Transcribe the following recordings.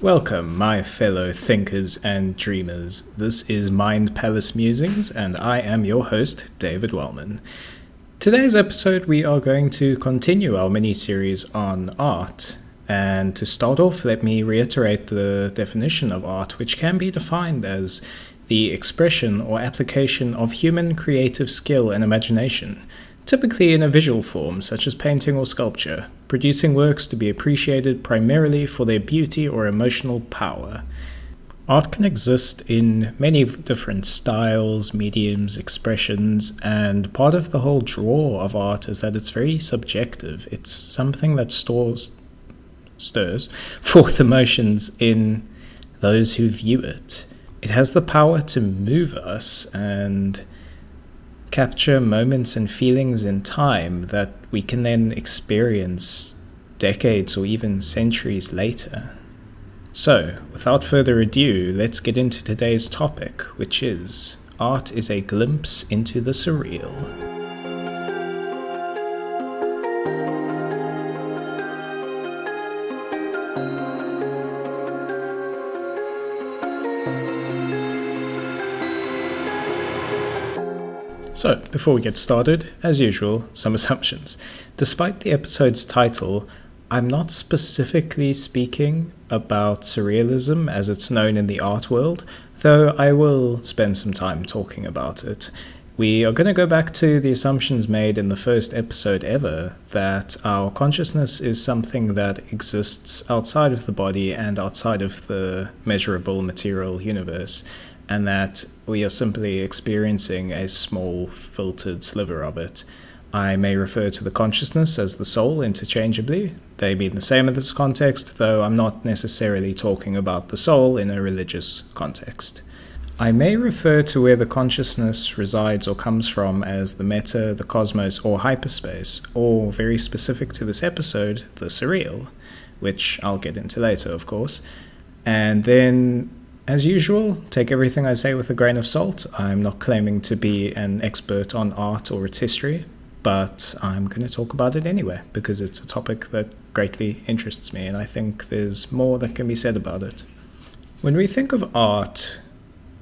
Welcome, my fellow thinkers and dreamers. This is Mind Palace Musings, and I am your host, David Wellman. Today's episode, we are going to continue our mini-series on art. And to start off, let me reiterate the definition of art, which can be defined as the expression or application of human creative skill and imagination, typically in a visual form such as painting or sculpture, producing works to be appreciated primarily for their beauty or emotional power. Art can exist in many different styles, mediums, expressions, and part of the whole draw of art is that it's very subjective. It's something that stirs forth emotions in those who view it. It has the power to move us and capture moments and feelings in time that we can then experience decades or even centuries later. So, without further ado, let's get into today's topic, which is art is a glimpse into the surreal. So, before we get started, as usual, some assumptions. Despite the episode's title, I'm not specifically speaking about surrealism as it's known in the art world, though I will spend some time talking about it. We are going to go back to the assumptions made in the first episode ever, that our consciousness is something that exists outside of the body and outside of the measurable material universe, and that we are simply experiencing a small filtered sliver of it. I may refer to the consciousness as the soul interchangeably. They mean the same in this context, though I'm not necessarily talking about the soul in a religious context. I may refer to where the consciousness resides or comes from as the meta, the cosmos, or hyperspace, or very specific to this episode, the surreal, which I'll get into later, of course. And then, as usual, take everything I say with a grain of salt. I'm not claiming to be an expert on art or its history, but I'm going to talk about it anyway, because it's a topic that greatly interests me, and I think there's more that can be said about it. When we think of art,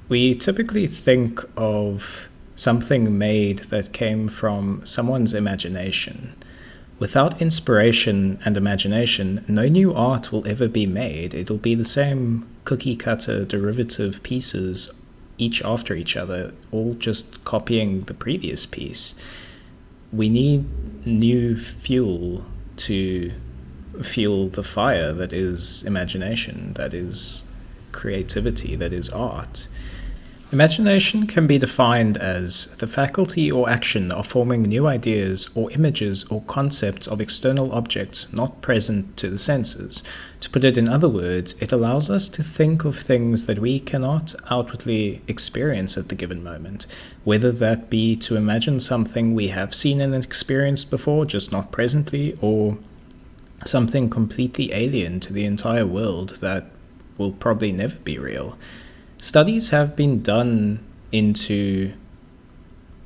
we typically think of something made that came from someone's imagination. Without inspiration and imagination, no new art will ever be made. It'll be the same cookie-cutter derivative pieces, each after each other, all just copying the previous piece. We need new fuel to fuel the fire that is imagination, that is creativity, that is art. Imagination can be defined as the faculty or action of forming new ideas or images or concepts of external objects not present to the senses. To put it in other words, it allows us to think of things that we cannot outwardly experience at the given moment, whether that be to imagine something we have seen and experienced before, just not presently, or something completely alien to the entire world that will probably never be real. Studies have been done into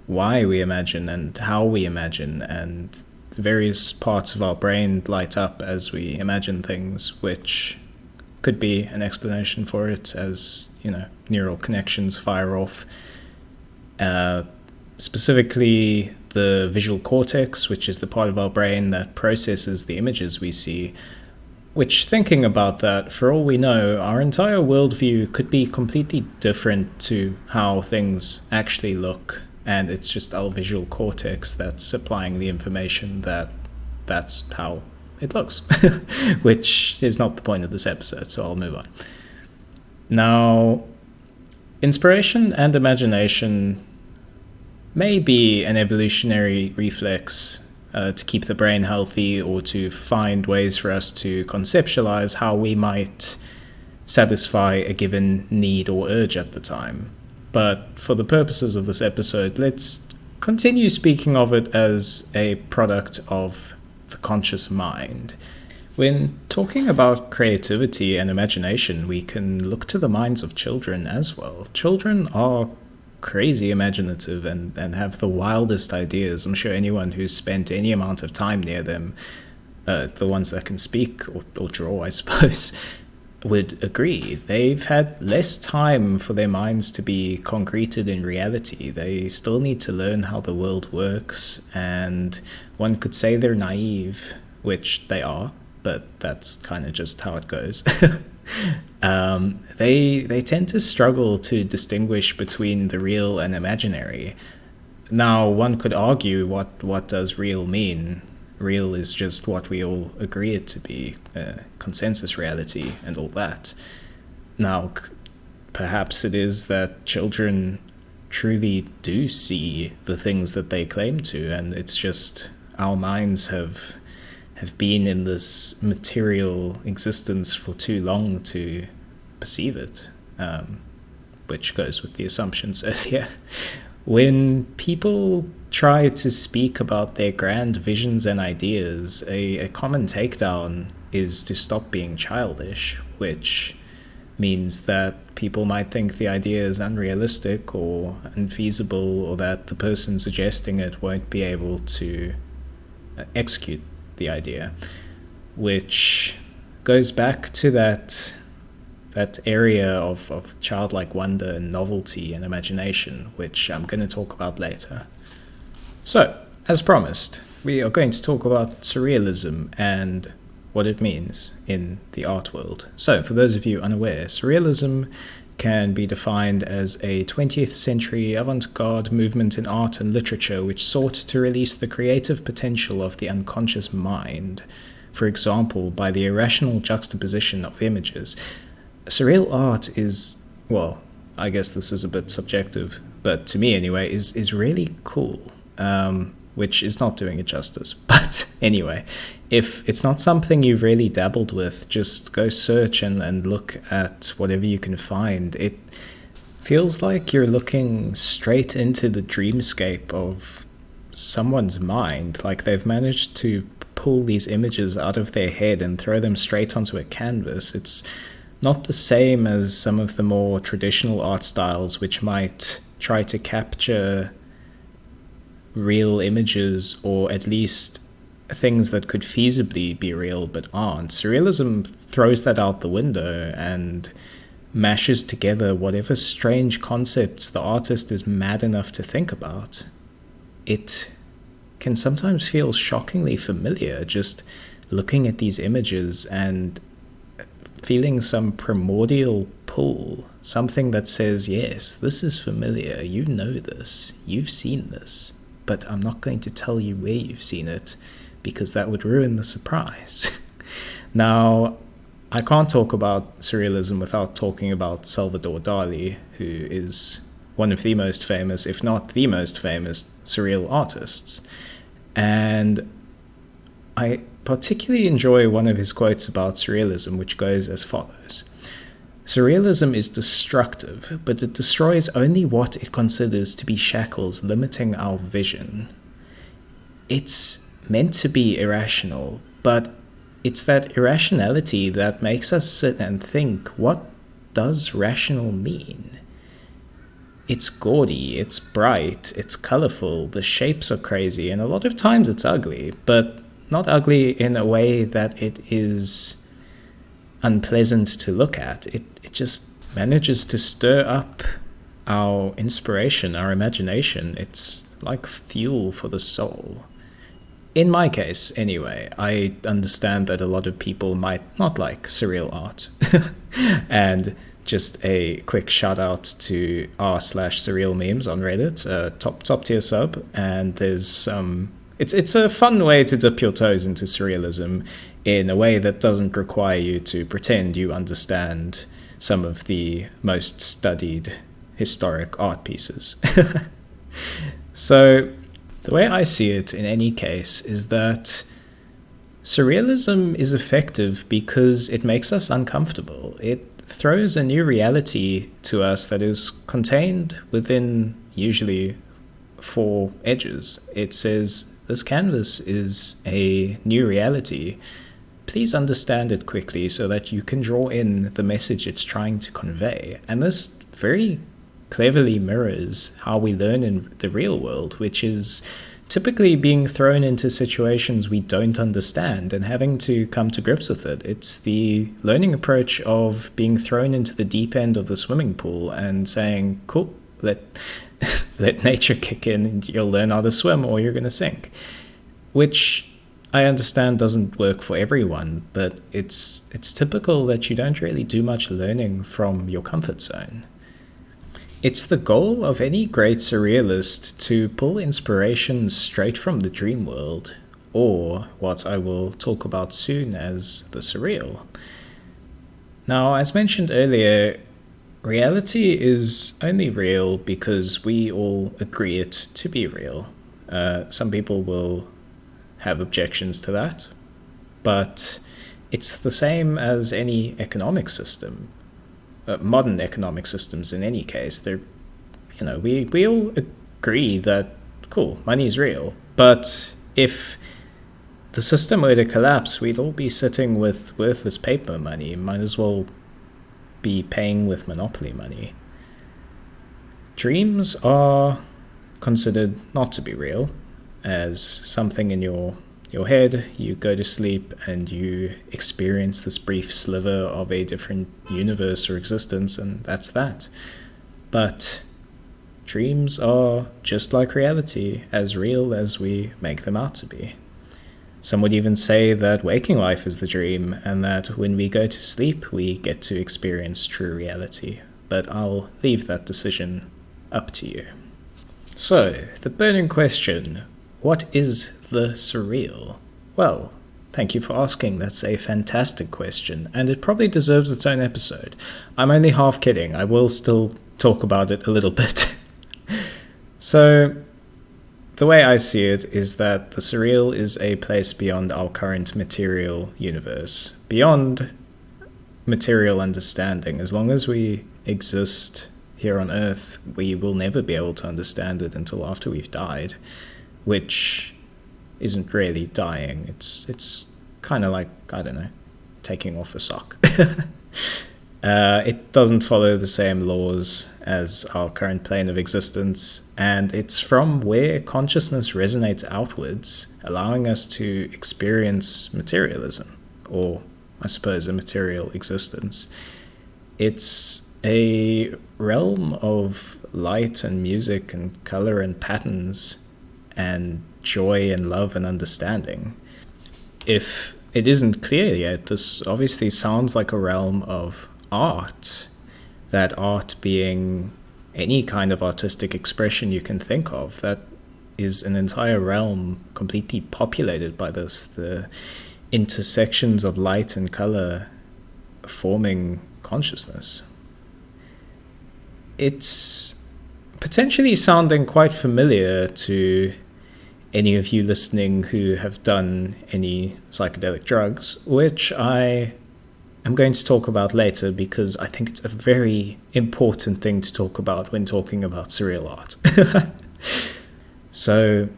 why we imagine and how we imagine, and various parts of our brain light up as we imagine things, which could be an explanation for it, as, neural connections fire off. Specifically, the visual cortex, which is the part of our brain that processes the images we see, which, thinking about that, for all we know, our entire worldview could be completely different to how things actually look, and it's just our visual cortex that's supplying the information that that's how it looks, which is not the point of this episode, so I'll move on. Now, inspiration and imagination may be an evolutionary reflex to keep the brain healthy, or to find ways for us to conceptualize how we might satisfy a given need or urge at the time. But for the purposes of this episode, let's continue speaking of it as a product of the conscious mind. When talking about creativity and imagination, we can look to the minds of children as well. Children are crazy imaginative and have the wildest ideas. I'm sure anyone who's spent any amount of time near them, the ones that can speak or draw, I suppose, would agree. They've had less time for their minds to be concreted in reality. They still need to learn how the world works, and one could say they're naive, which they are, but that's kind of just how it goes. They tend to struggle to distinguish between the real and imaginary. Now, one could argue what does real mean? Real is just what we all agree it to be, consensus reality and all that. Now, perhaps it is that children truly do see the things that they claim to, and it's just our minds have been in this material existence for too long to perceive it, which goes with the assumptions earlier. When people try to speak about their grand visions and ideas, a common takedown is to stop being childish, which means that people might think the idea is unrealistic or unfeasible, or that the person suggesting it won't be able to execute the idea, which goes back to that area of childlike wonder and novelty and imagination, which I'm going to talk about later. So, as promised, we are going to talk about surrealism and what it means in the art world. So, for those of you unaware, surrealism can be defined as a 20th century avant-garde movement in art and literature which sought to release the creative potential of the unconscious mind, for example, by the irrational juxtaposition of images. Surreal art is, well, I guess this is a bit subjective, but to me anyway, is really cool, which is not doing it justice. But anyway, if it's not something you've really dabbled with, just go search and look at whatever you can find. It feels like you're looking straight into the dreamscape of someone's mind, like they've managed to pull these images out of their head and throw them straight onto a canvas. It's not the same as some of the more traditional art styles which might try to capture real images, or at least things that could feasibly be real but aren't. Surrealism throws that out the window and mashes together whatever strange concepts the artist is mad enough to think about. It can sometimes feel shockingly familiar, just looking at these images and feeling some primordial pull, something that says, yes, this is familiar, you know this, you've seen this, but I'm not going to tell you where you've seen it, because that would ruin the surprise. Now, I can't talk about surrealism without talking about Salvador Dali, who is one of the most famous, if not the most famous, surreal artists. And I particularly enjoy one of his quotes about surrealism, which goes as follows. Surrealism is destructive, but it destroys only what it considers to be shackles limiting our vision. It's meant to be irrational, but it's that irrationality that makes us sit and think, what does rational mean? It's gaudy, it's bright, it's colorful, the shapes are crazy, and a lot of times it's ugly, but not ugly in a way that it is unpleasant to look at. It just manages to stir up our inspiration, our imagination. It's like fuel for the soul. In my case, anyway, I understand that a lot of people might not like surreal art. And just a quick shout out to r/surreal memes on Reddit, top tier sub, and there's some. It's a fun way to dip your toes into surrealism in a way that doesn't require you to pretend you understand some of the most studied historic art pieces. So, the way I see it in any case is that surrealism is effective because it makes us uncomfortable. It throws a new reality to us that is contained within usually 4 edges. It says, this canvas is a new reality. Please understand it quickly so that you can draw in the message it's trying to convey. And this very cleverly mirrors how we learn in the real world, which is typically being thrown into situations we don't understand and having to come to grips with it. It's the learning approach of being thrown into the deep end of the swimming pool and saying, cool, let nature kick in and you'll learn how to swim or you're going to sink. Which I understand doesn't work for everyone, but it's typical that you don't really do much learning from your comfort zone. It's the goal of any great surrealist to pull inspiration straight from the dream world, or what I will talk about soon as the surreal. Now, as mentioned earlier, reality is only real because we all agree it to be real. Some people will have objections to that, but it's the same as any economic system. Modern economic systems, in any case, they're, we all agree that cool, money is real. But if the system were to collapse, we'd all be sitting with worthless paper money. Might as well be paying with monopoly money. Dreams are considered not to be real, as something in your head. You go to sleep and you experience this brief sliver of a different universe or existence, and that's that. But dreams are just like reality, as real as we make them out to be. Some would even say that waking life is the dream, and that when we go to sleep we get to experience true reality. But I'll leave that decision up to you. So, the burning question: what is the surreal? Well, thank you for asking. That's a fantastic question, and it probably deserves its own episode. I'm only half kidding. I will still talk about it a little bit. So, the way I see it is that the surreal is a place beyond our current material universe, beyond material understanding. As long as we exist here on Earth, we will never be able to understand it until after we've died, which isn't really dying. It's kind of like, I don't know, taking off a sock. It doesn't follow the same laws as our current plane of existence, and it's from where consciousness resonates outwards, allowing us to experience materialism, or I suppose a material existence. It's a realm of light and music and color and patterns and joy and love and understanding. If it isn't clear yet, this obviously sounds like a realm of art, that art being any kind of artistic expression you can think of. That is an entire realm completely populated by this, the intersections of light and color forming consciousness. It's potentially sounding quite familiar to any of you listening who have done any psychedelic drugs, which I am going to talk about later because I think it's a very important thing to talk about when talking about surreal art. So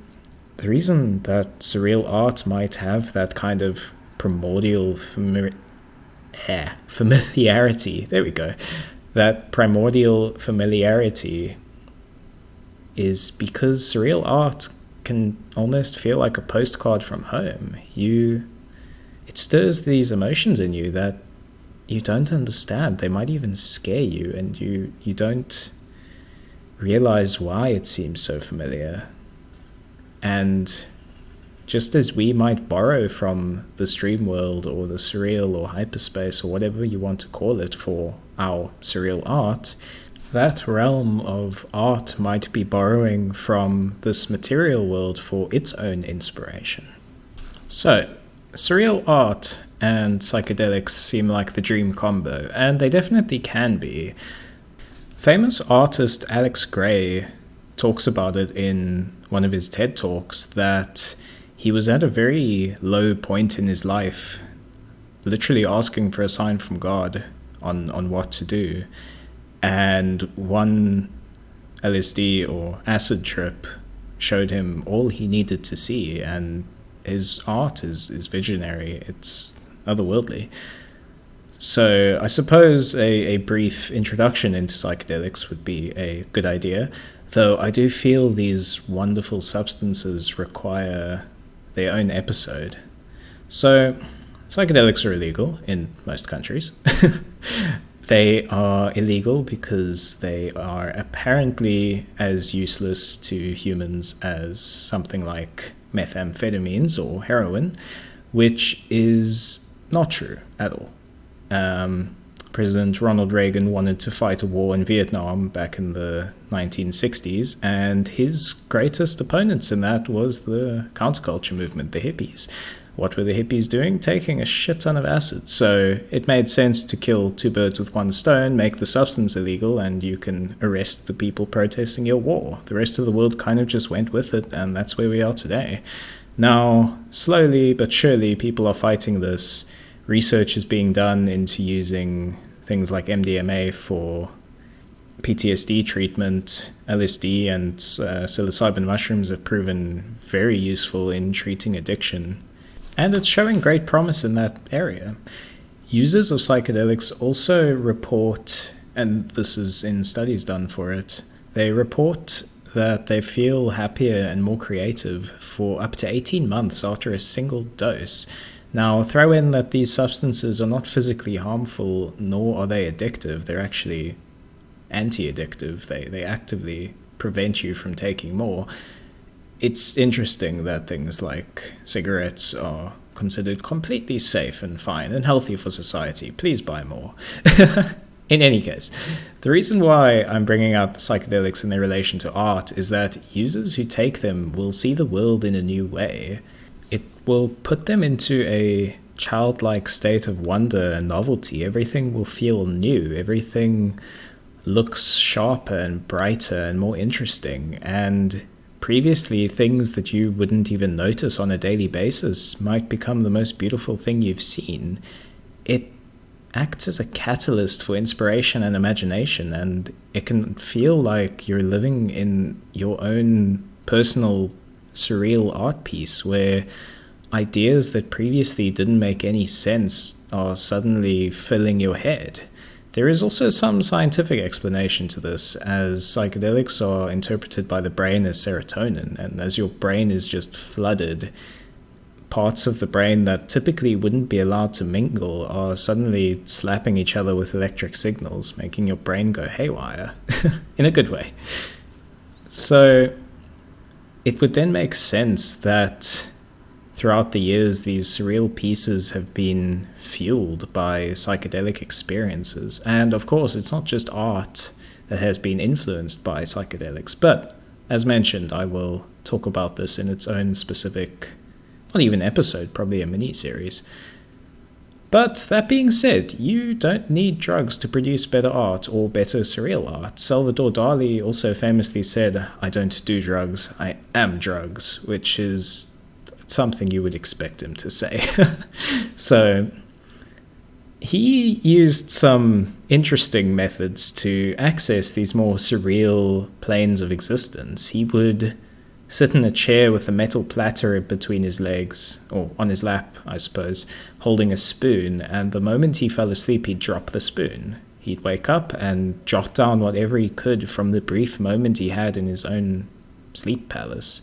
the reason that surreal art might have that kind of primordial familiarity, there we go, that primordial familiarity is because surreal art can almost feel like a postcard from home. It stirs these emotions in you that you don't understand. They might even scare you, and you don't realize why it seems so familiar. And just as we might borrow from the stream world or the surreal or hyperspace or whatever you want to call it for our surreal art, that realm of art might be borrowing from this material world for its own inspiration. So, surreal art and psychedelics seem like the dream combo, and they definitely can be. Famous artist Alex Gray talks about it in one of his TED Talks, that he was at a very low point in his life, literally asking for a sign from God on what to do. And one LSD or acid trip showed him all he needed to see, and his art is visionary. It's otherworldly. So I suppose a brief introduction into psychedelics would be a good idea. Though I do feel these wonderful substances require their own episode. So, psychedelics are illegal in most countries. They are illegal because they are apparently as useless to humans as something like methamphetamines or heroin, which is not true at all. President Ronald Reagan wanted to fight a war in Vietnam back in the 1960s, and his greatest opponents in that was the counterculture movement, the hippies. What were the hippies doing? Taking a shit ton of acid. So it made sense to kill two birds with one stone, make the substance illegal, and you can arrest the people protesting your war. The rest of the world kind of just went with it, and that's where we are today. Now, slowly but surely, people are fighting this. Research is being done into using things like MDMA for PTSD treatment. LSD and psilocybin mushrooms have proven very useful in treating addiction. And it's showing great promise in that area. Users of psychedelics also report, and this is in studies done for it, they report that they feel happier and more creative for up to 18 months after a single dose. Now, throw in that these substances are not physically harmful, nor are they addictive. They're actually anti-addictive. They actively prevent you from taking more. It's interesting that things like cigarettes are considered completely safe and fine and healthy for society. Please buy more. In any case, the reason why I'm bringing up psychedelics in their relation to art is that users who take them will see the world in a new way. It will put them into a childlike state of wonder and novelty. Everything will feel new. Everything looks sharper and brighter and more interesting. And previously, things that you wouldn't even notice on a daily basis might become the most beautiful thing you've seen. It acts as a catalyst for inspiration and imagination, and it can feel like you're living in your own personal surreal art piece where ideas that previously didn't make any sense are suddenly filling your head. There is also some scientific explanation to this, as psychedelics are interpreted by the brain as serotonin, and as your brain is just flooded, parts of the brain that typically wouldn't be allowed to mingle are suddenly slapping each other with electric signals, making your brain go haywire, in a good way. So it would then make sense that throughout the years, these surreal pieces have been fueled by psychedelic experiences. And of course, it's not just art that has been influenced by psychedelics, but as mentioned, I will talk about this in its own specific, not even episode, probably a mini-series. But that being said, you don't need drugs to produce better art or better surreal art. Salvador Dali also famously said, "I don't do drugs, I am drugs," which is something you would expect him to say. So he used some interesting methods to access these more surreal planes of existence. He would sit in a chair with a metal platter between his legs, or on his lap, I suppose, holding a spoon, and the moment he fell asleep, he'd drop the spoon. He'd wake up and jot down whatever he could from the brief moment he had in his own sleep palace.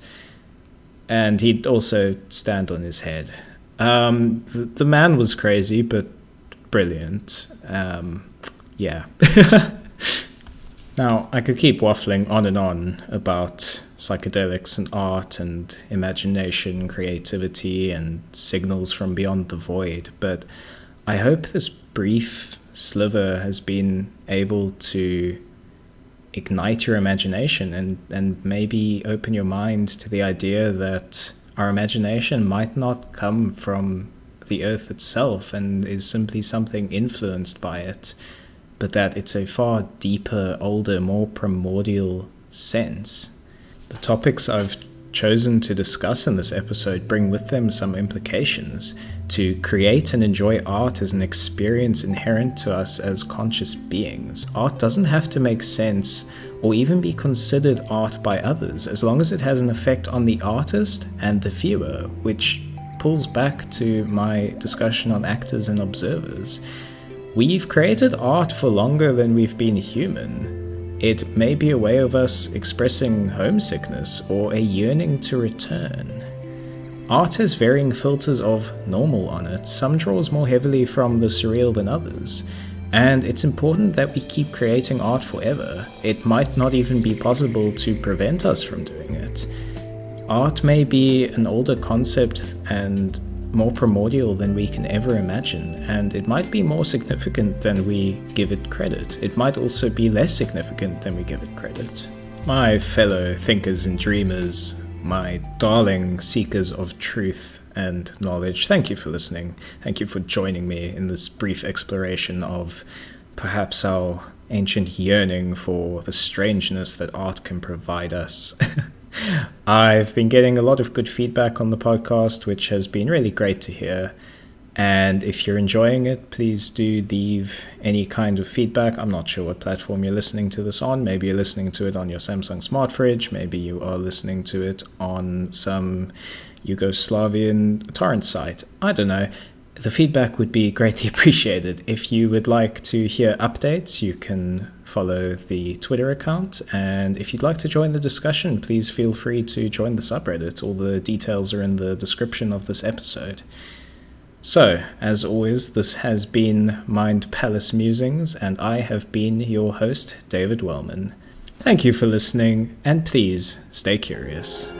And he'd also stand on his head. The man was crazy, but brilliant. Yeah. Now, I could keep waffling on and on about psychedelics and art and imagination, creativity, and signals from beyond the void, but I hope this brief sliver has been able to ignite your imagination and maybe open your mind to the idea that our imagination might not come from the earth itself and is simply something influenced by it, but that it's a far deeper, older, more primordial sense. The topics I've chosen to discuss in this episode bring with them some implications. To create and enjoy art is an experience inherent to us as conscious beings. Art doesn't have to make sense or even be considered art by others, as long as it has an effect on the artist and the viewer, which pulls back to my discussion on actors and observers. We've created art for longer than we've been human. It may be a way of us expressing homesickness or a yearning to return. Art has varying filters of normal on it. Some draws more heavily from the surreal than others. And it's important that we keep creating art forever. It might not even be possible to prevent us from doing it. Art may be an older concept and more primordial than we can ever imagine, and it might be more significant than we give it credit. It might also be less significant than we give it credit. My fellow thinkers and dreamers, my darling seekers of truth and knowledge, thank you for listening. Thank you for joining me in this brief exploration of perhaps our ancient yearning for the strangeness that art can provide us. I've been getting a lot of good feedback on the podcast, which has been really great to hear. And if you're enjoying it, please do leave any kind of feedback. I'm not sure what platform you're listening to this on. Maybe you're listening to it on your Samsung smart fridge. Maybe you are listening to it on some Yugoslavian torrent site. I don't know. The feedback would be greatly appreciated. If you would like to hear updates, you can follow the Twitter account. And if you'd like to join the discussion, please feel free to join the subreddit. All the details are in the description of this episode. So, as always, this has been Mind Palace Musings, and I have been your host, David Wellman. Thank you for listening, and please stay curious.